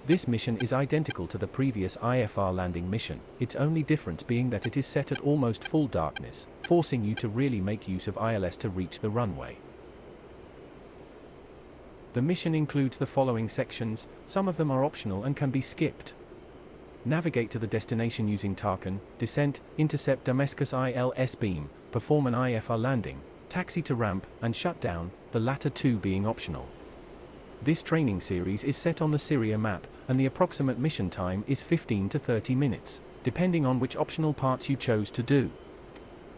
This mission is identical to the previous IFR landing mission, its only difference being that it is set at almost full darkness, forcing you to really make use of ILS to reach the runway. The mission includes the following sections, some of them are optional and can be skipped. Navigate to the destination using Tarkan, descent, intercept Damascus ILS beam, perform an IFR landing, taxi to ramp, and shut down, the latter two being optional. This training series is set on the Syria map, and the approximate mission time is 15 to 30 minutes, depending on which optional parts you chose to do.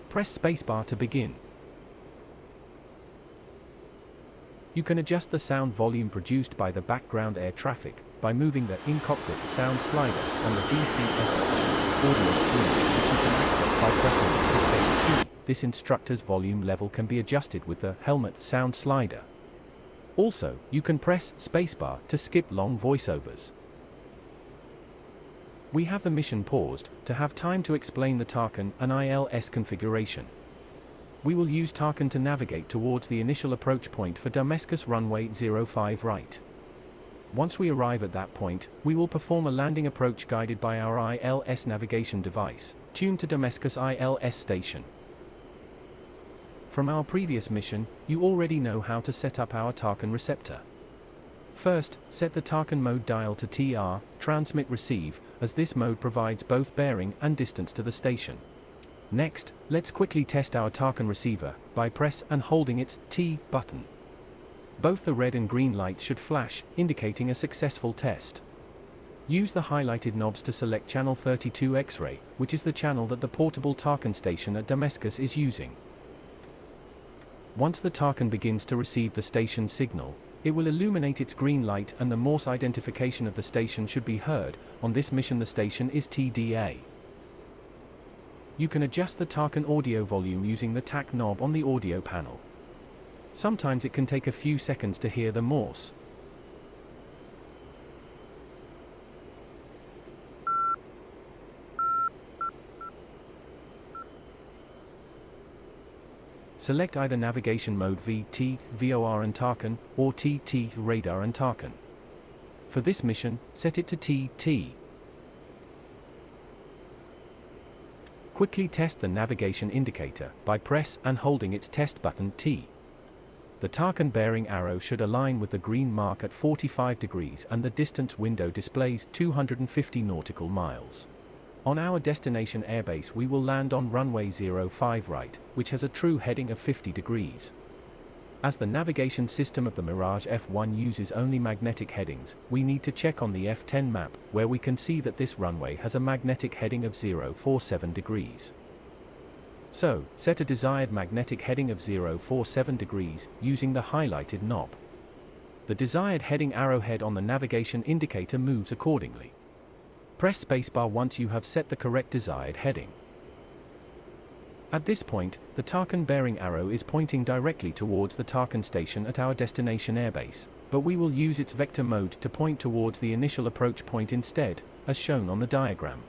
Press spacebar to begin. You can adjust the sound volume produced by the background air traffic by moving the in-cockpit sound slider on the DCS audio screen, which you can access by pressing the escape key. This instructor's volume level can be adjusted with the helmet sound slider. Also, you can press spacebar to skip long voiceovers. We have the mission paused to have time to explain the Tarkan and ILS configuration. We will use Tarkan to navigate towards the initial approach point for Damascus runway 05 right. Once we arrive at that point, we will perform a landing approach guided by our ILS navigation device, tuned to Damascus ILS station. From our previous mission, you already know how to set up our Tarkan receptor. First, set the Tarkan mode dial to TR, transmit receive, as this mode provides both bearing and distance to the station. Next, let's quickly test our Tarkan receiver, by press and holding its T button. Both the red and green lights should flash, indicating a successful test. Use the highlighted knobs to select channel 32 X-ray, which is the channel that the portable Tarkan station at Damascus is using. Once the Tarkan begins to receive the station signal, it will illuminate its green light and the Morse identification of the station should be heard. On this mission the station is TDA. You can adjust the Tarkan audio volume using the TAC knob on the audio panel. Sometimes it can take a few seconds to hear the Morse. Select either navigation mode VT, VOR and Tarkan, or TT, radar and Tarkan. For this mission, set it to TT. Quickly test the navigation indicator by press and holding its test button T. The Tarkan bearing arrow should align with the green mark at 45 degrees and the distance window displays 250 nautical miles. On our destination airbase we will land on runway 05 right, which has a true heading of 50 degrees. As the navigation system of the Mirage F1 uses only magnetic headings, we need to check on the F10 map, where we can see that this runway has a magnetic heading of 047 degrees. So, set a desired magnetic heading of 047 degrees, using the highlighted knob. The desired heading arrowhead on the navigation indicator moves accordingly. Press spacebar once you have set the correct desired heading. At this point, the Tarkan bearing arrow is pointing directly towards the Tarkan station at our destination airbase, but we will use its vector mode to point towards the initial approach point instead, as shown on the diagram.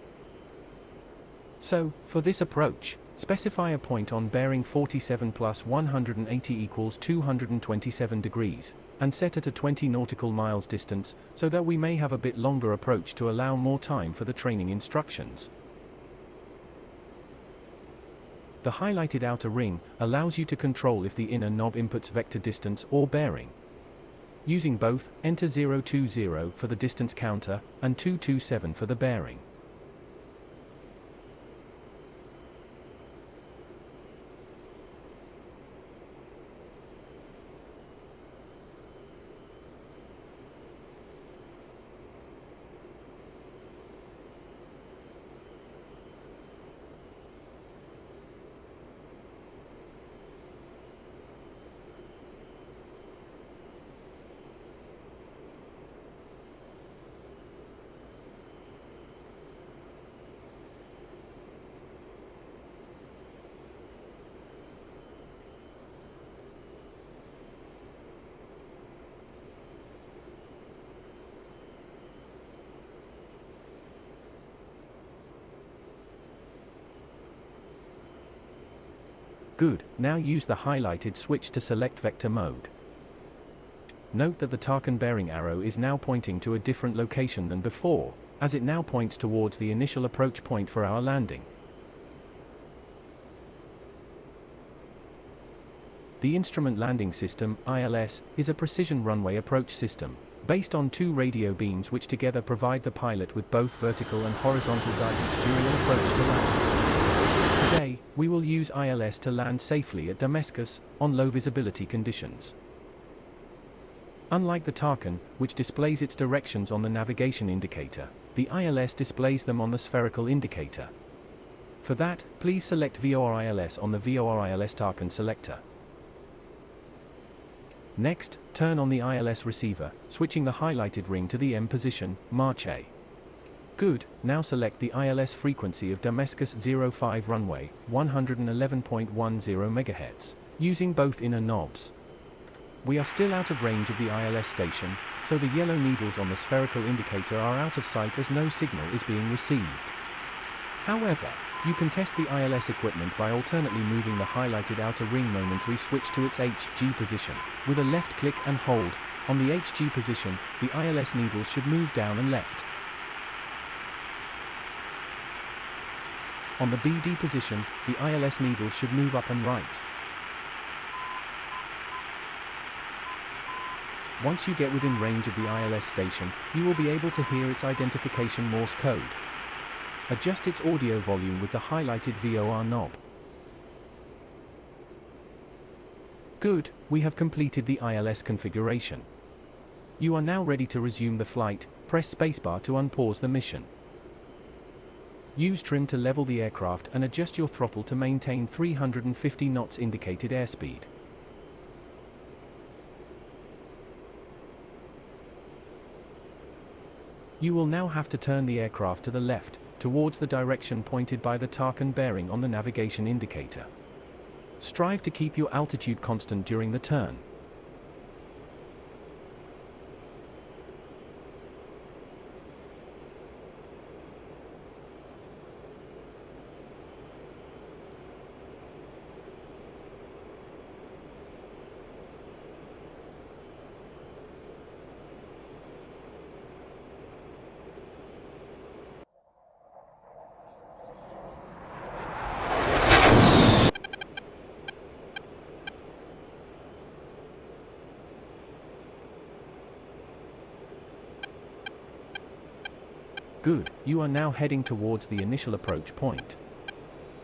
So, for this approach, specify a point on bearing 47 plus 180 equals 227 degrees, and set at a 20 nautical miles distance, so that we may have a bit longer approach to allow more time for the training instructions. The highlighted outer ring allows you to control if the inner knob inputs vector distance or bearing. Using both, enter 020 for the distance counter, and 227 for the bearing. Good, now use the highlighted switch to select vector mode. Note that the Tarkan bearing arrow is now pointing to a different location than before, as it now points towards the initial approach point for our landing. The Instrument Landing System, ILS, is a precision runway approach system, based on two radio beams which together provide the pilot with both vertical and horizontal guidance during an approach to land. Today, we will use ILS to land safely at Damascus, on low visibility conditions. Unlike the Tarkan, which displays its directions on the navigation indicator, the ILS displays them on the spherical indicator. For that, please select VOR ILS on the VOR ILS Tarkan selector. Next, turn on the ILS receiver, switching the highlighted ring to the M position, March A. Good, now select the ILS frequency of Damascus 05 runway, 111.10 MHz, using both inner knobs. We are still out of range of the ILS station, so the yellow needles on the spherical indicator are out of sight as no signal is being received. However, you can test the ILS equipment by alternately moving the highlighted outer ring momentary switch to its HG position. With a left click and hold, on the HG position, the ILS needles should move down and left. On the BD position, the ILS needles should move up and right. Once you get within range of the ILS station, you will be able to hear its identification Morse code. Adjust its audio volume with the highlighted VOR knob. Good, we have completed the ILS configuration. You are now ready to resume the flight. Press spacebar to unpause the mission. Use trim to level the aircraft and adjust your throttle to maintain 350 knots indicated airspeed. You will now have to turn the aircraft to the left, towards the direction pointed by the Tarkan bearing on the navigation indicator. Strive to keep your altitude constant during the turn. Good, you are now heading towards the initial approach point.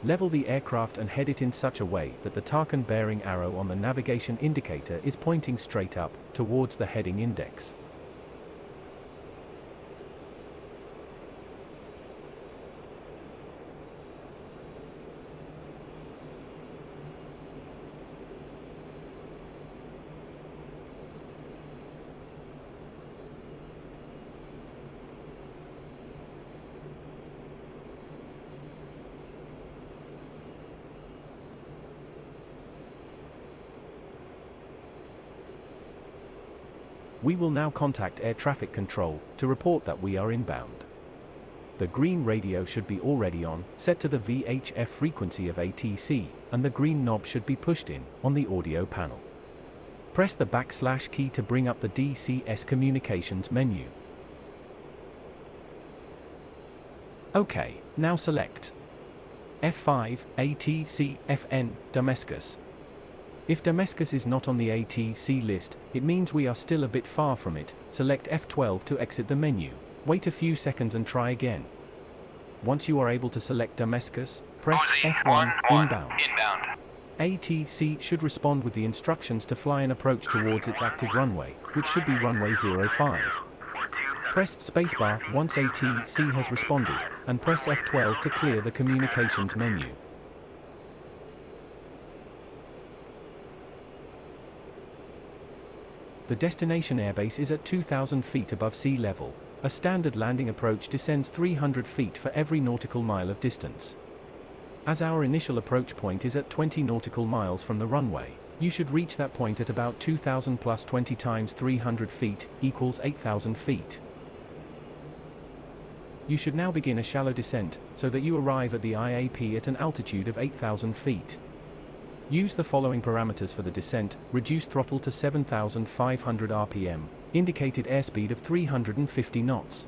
Level the aircraft and head it in such a way that the Tarkan bearing arrow on the navigation indicator is pointing straight up, towards the heading index. We will now contact air traffic control to report that we are inbound. The green radio should be already on, set to the VHF frequency of ATC, and the green knob should be pushed in on the audio panel. Press the / key to bring up the DCS communications menu. OK, now select F5, ATC, FN, Damascus. If Damascus is not on the ATC list, it means we are still a bit far from it. Select F12 to exit the menu. Wait a few seconds and try again. Once you are able to select Damascus, press F1, inbound. ATC should respond with the instructions to fly an approach towards its active runway, which should be runway 05. Press spacebar once ATC has responded, and press F12 to clear the communications menu. The destination airbase is at 2,000 feet above sea level. A standard landing approach descends 300 feet for every nautical mile of distance. As our initial approach point is at 20 nautical miles from the runway, you should reach that point at about 2,000 plus 20 times 300 feet, equals 8,000 feet. You should now begin a shallow descent, so that you arrive at the IAP at an altitude of 8,000 feet. Use the following parameters for the descent: reduce throttle to 7,500 rpm, indicated airspeed of 350 knots.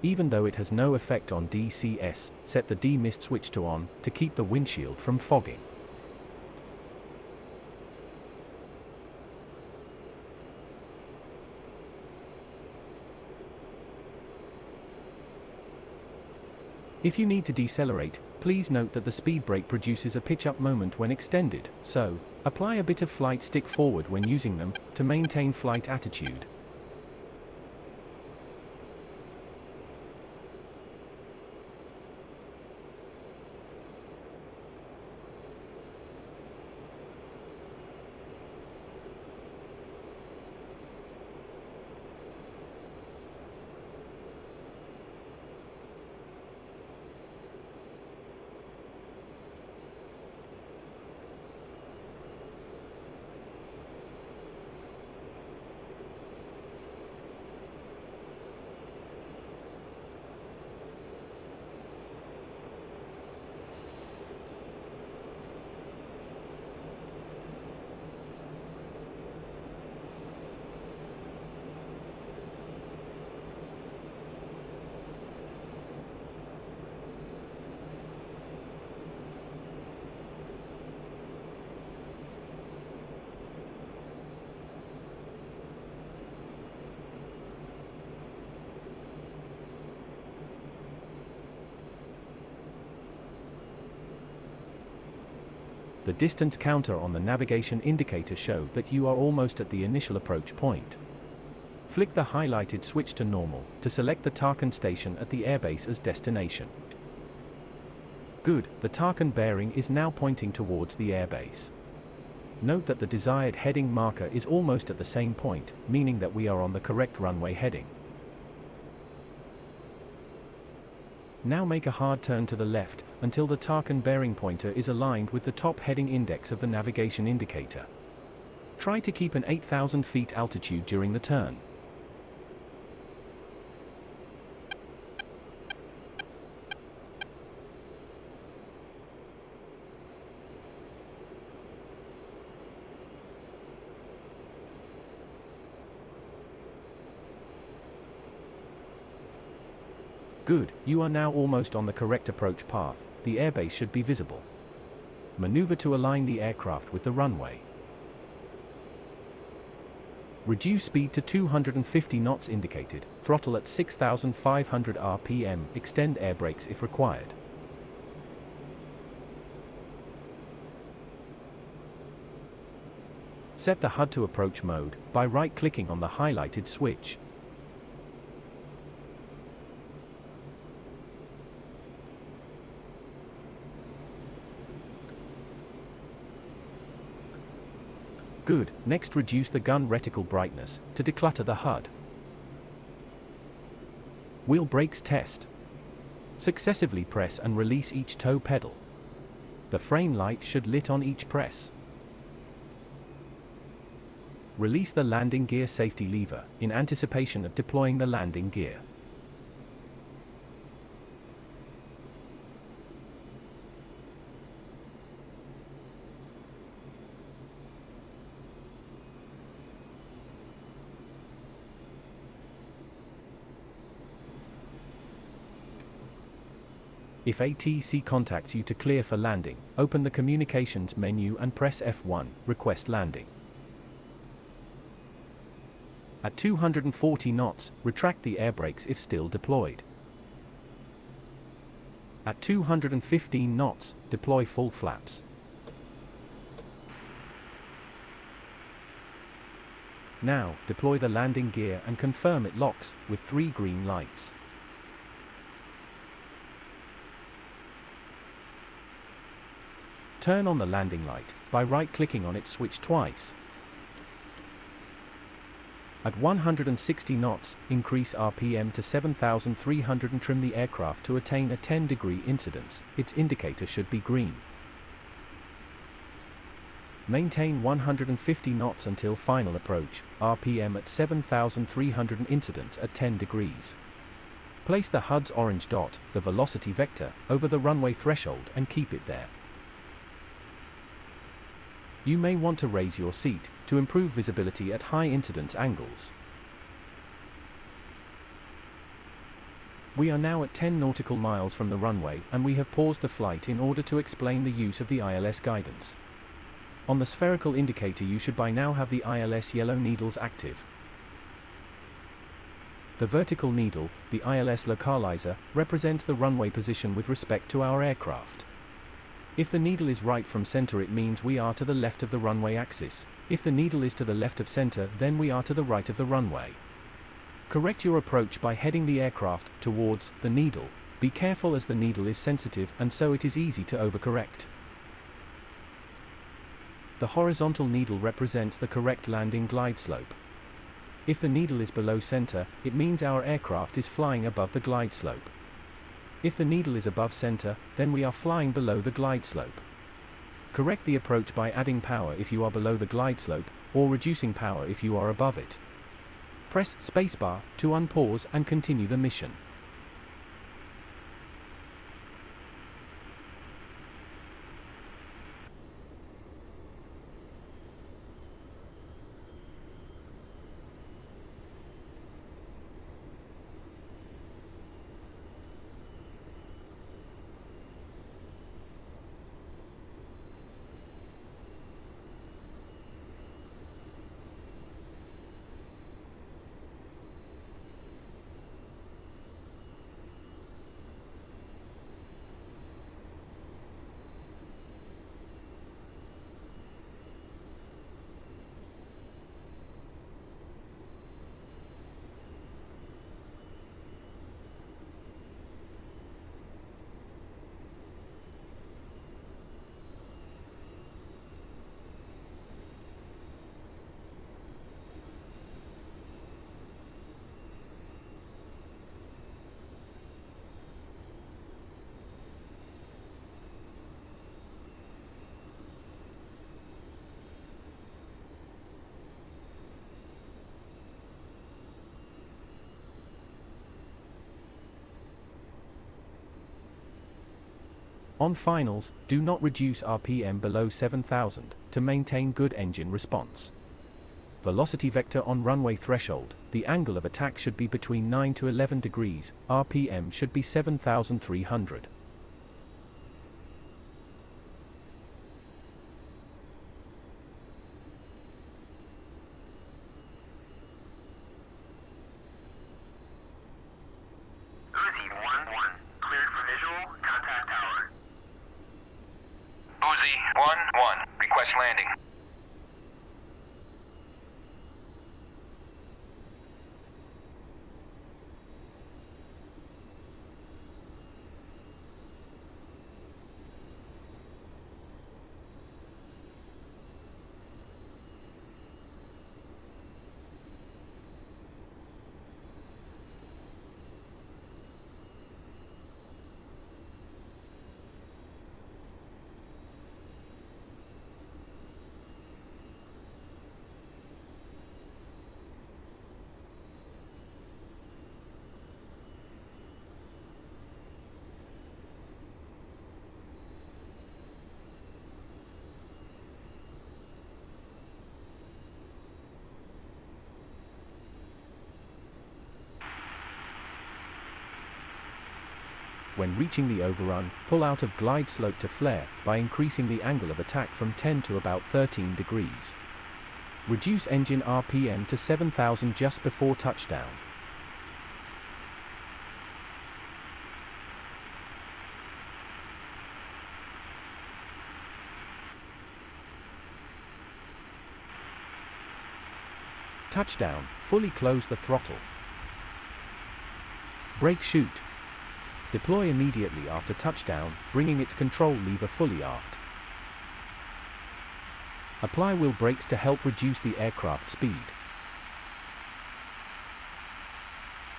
Even though it has no effect on DCS, set the demist switch to on, to keep the windshield from fogging. If you need to decelerate, please note that the speed brake produces a pitch-up moment when extended, so apply a bit of flight stick forward when using them, to maintain flight attitude. The distance counter on the navigation indicator shows that you are almost at the initial approach point. Flick the highlighted switch to normal, to select the Tarkan station at the airbase as destination. Good, the Tarkan bearing is now pointing towards the airbase. Note that the desired heading marker is almost at the same point, meaning that we are on the correct runway heading. Now make a hard turn to the left, until the Tarkan bearing pointer is aligned with the top heading index of the navigation indicator. Try to keep an 8,000 feet altitude during the turn. Good, you are now almost on the correct approach path. The airbase should be visible. Maneuver to align the aircraft with the runway. Reduce speed to 250 knots indicated, throttle at 6,500 rpm, extend air brakes if required. Set the HUD to approach mode, by right-clicking on the highlighted switch. Good, next reduce the gun reticle brightness, to declutter the HUD. Wheel brakes test. Successively press and release each toe pedal. The frame light should lit on each press. Release the landing gear safety lever, in anticipation of deploying the landing gear. If ATC contacts you to clear for landing, open the communications menu and press F1, request landing. At 240 knots, retract the air brakes if still deployed. At 215 knots, deploy full flaps. Now, deploy the landing gear and confirm it locks, with 3 green lights. Turn on the landing light, by right-clicking on its switch twice. At 160 knots, increase RPM to 7,300 and trim the aircraft to attain a 10-degree incidence. Its indicator should be green. Maintain 150 knots until final approach, RPM at 7,300 incidence at 10 degrees. Place the HUD's orange dot, the velocity vector, over the runway threshold and keep it there. You may want to raise your seat to improve visibility at high incidence angles. We are now at 10 nautical miles from the runway, and we have paused the flight in order to explain the use of the ILS guidance. On the spherical indicator you should by now have the ILS yellow needles active. The vertical needle, the ILS localizer, represents the runway position with respect to our aircraft. If the needle is right from center, it means we are to the left of the runway axis. If the needle is to the left of center, then we are to the right of the runway. Correct your approach by heading the aircraft towards the needle. Be careful as the needle is sensitive and so it is easy to overcorrect. The horizontal needle represents the correct landing glide slope. If the needle is below center, it means our aircraft is flying above the glide slope. If the needle is above center, then we are flying below the glide slope. Correct the approach by adding power if you are below the glide slope, or reducing power if you are above it. Press spacebar to unpause and continue the mission. On finals, do not reduce RPM below 7,000 to maintain good engine response. Velocity vector on runway threshold, the angle of attack should be between 9 to 11 degrees, RPM should be 7,300. Uzi 1-1, request landing. When reaching the overrun, pull out of glide slope to flare by increasing the angle of attack from 10 to about 13 degrees. Reduce engine RPM to 7,000 just before touchdown. Touchdown, fully close the throttle. Brake chute. Deploy immediately after touchdown, bringing its control lever fully aft. Apply wheel brakes to help reduce the aircraft speed.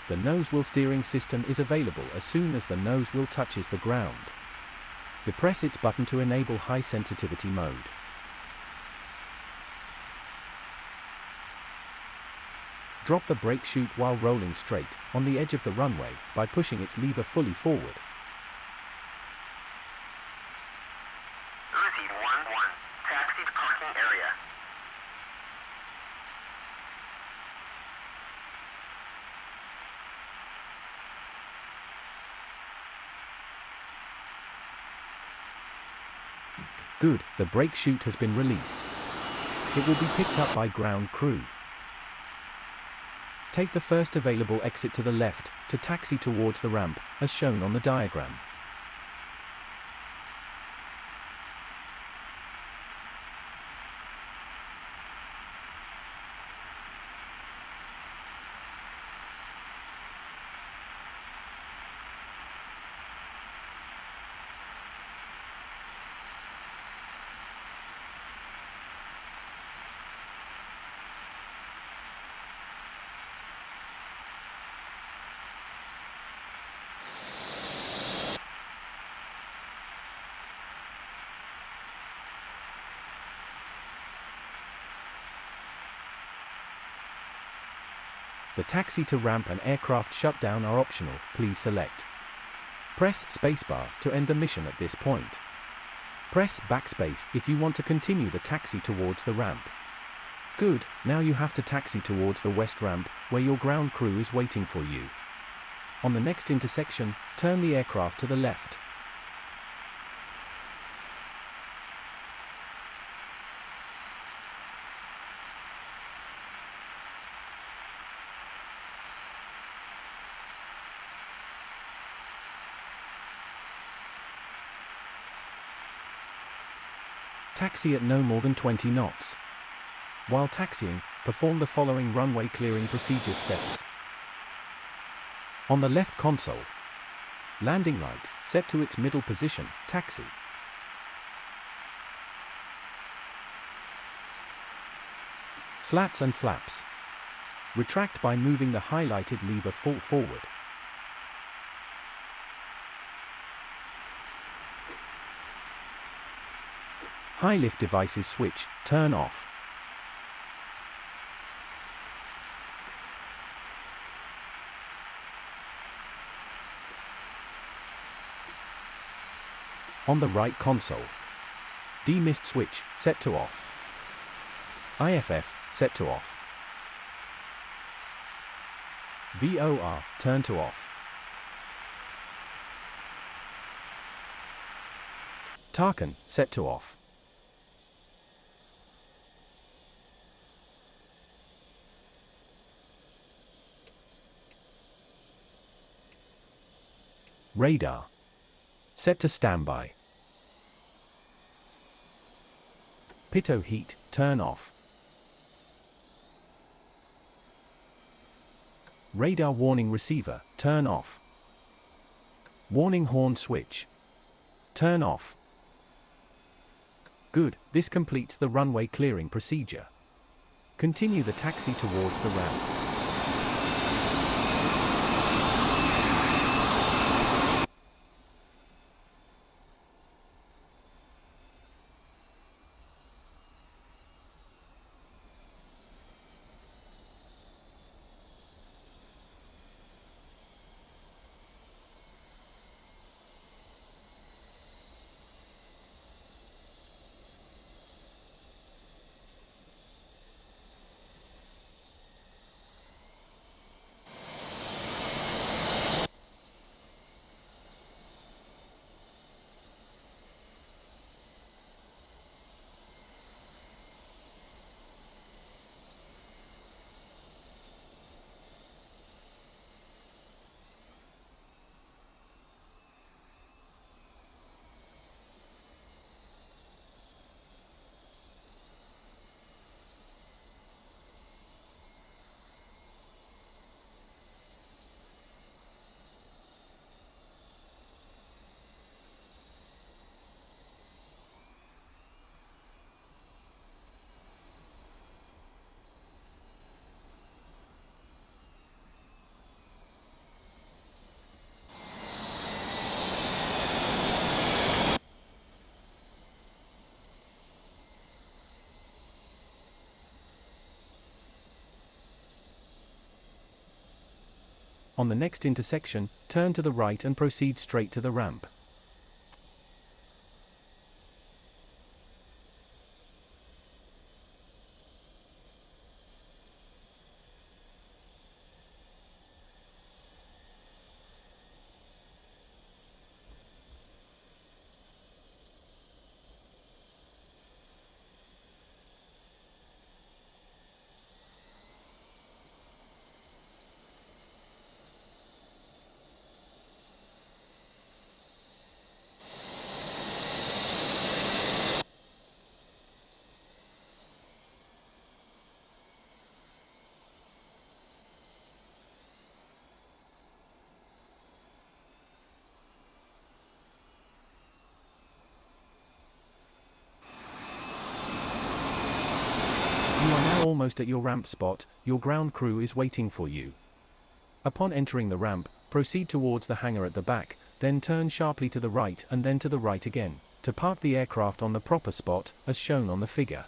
The nose wheel steering system is available as soon as the nose wheel touches the ground. Depress its button to enable high sensitivity mode. Drop the brake chute while rolling straight, on the edge of the runway, by pushing its lever fully forward. Uzi 1-1, taxi to parking Good, the brake chute has been released. It will be picked up by ground crew. Take the first available exit to the left, to taxi towards the ramp, as shown on the diagram. The taxi to ramp and aircraft shutdown are optional, please select. Press spacebar to end the mission at this point. Press backspace if you want to continue the taxi towards the ramp. Good, now you have to taxi towards the west ramp, where your ground crew is waiting for you. On the next intersection, turn the aircraft to the left. Taxi at no more than 20 knots. While taxiing, perform the following runway clearing procedure steps. On the left console, landing light, set to its middle position, taxi. Slats and flaps. Retract by moving the highlighted lever forward. High lift devices switch, turn off. On the right console, demist switch, set to off. IFR, set to off. VOR, turn to off. Tarkan, set to off. Radar, set to standby. Pitot heat, turn off. Radar warning receiver, turn off. Warning horn switch, turn off. Good, this completes the runway clearing procedure. Continue the taxi towards the ramp. On the next intersection, turn to the right and proceed straight to the ramp. You are now almost at your ramp spot, your ground crew is waiting for you. Upon entering the ramp, proceed towards the hangar at the back, then turn sharply to the right and then to the right again, to park the aircraft on the proper spot, as shown on the figure.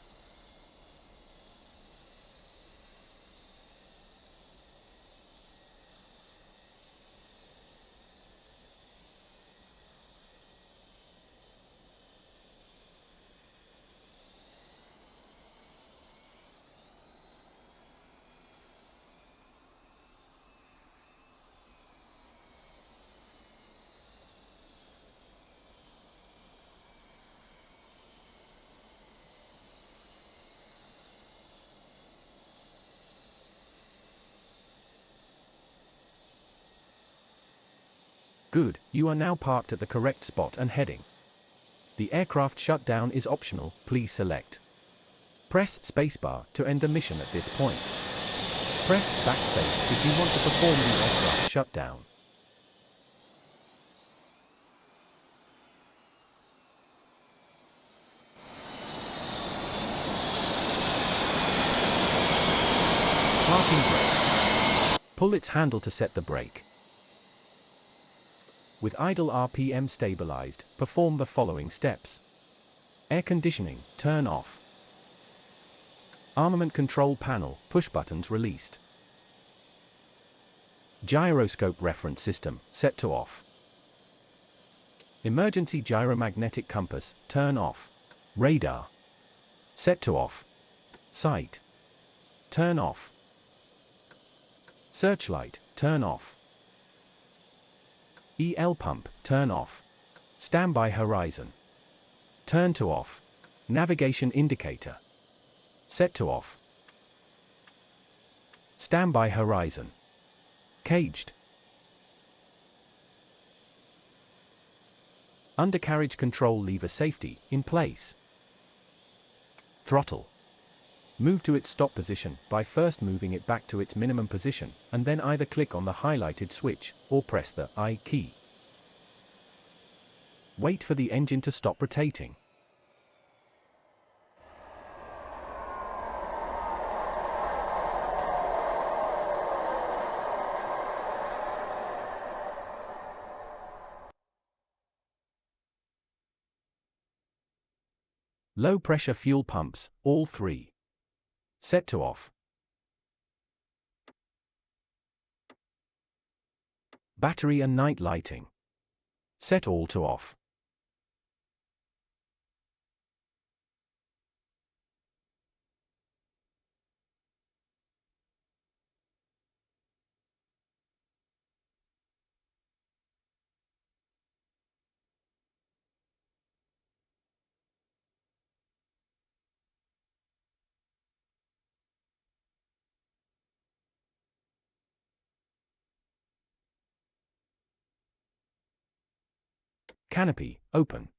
Good, you are now parked at the correct spot and heading. The aircraft shutdown is optional, please select. Press spacebar to end the mission at this point. Press backspace if you want to perform the aircraft shutdown. Parking brake. Pull its handle to set the brake. With idle RPM stabilized, perform the following steps. Air conditioning, turn off. Armament control panel, push buttons released. Gyroscope reference system, set to off. Emergency gyromagnetic compass, turn off. Radar, set to off. Sight, turn off. Searchlight, turn off. EL pump, turn off. Standby horizon, turn to off. Navigation indicator, set to off. Standby horizon. Caged. Undercarriage control lever safety, in place. Throttle. Move to its stop position by first moving it back to its minimum position, and then either click on the highlighted switch, or press the I key. Wait for the engine to stop rotating. Low pressure fuel pumps, all three. Set to off. Battery and night lighting. Set all to off. Canopy, open.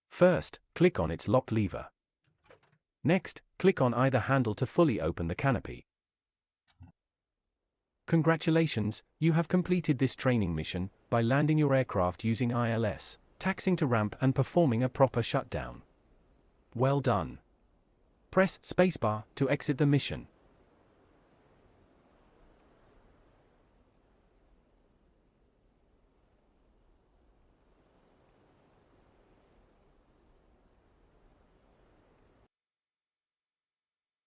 First, click on its lock lever. Next, click on either handle to fully open the canopy. Congratulations, you have completed this training mission by landing your aircraft using ILS, taxiing to ramp and performing a proper shutdown. Well done. Press spacebar to exit the mission.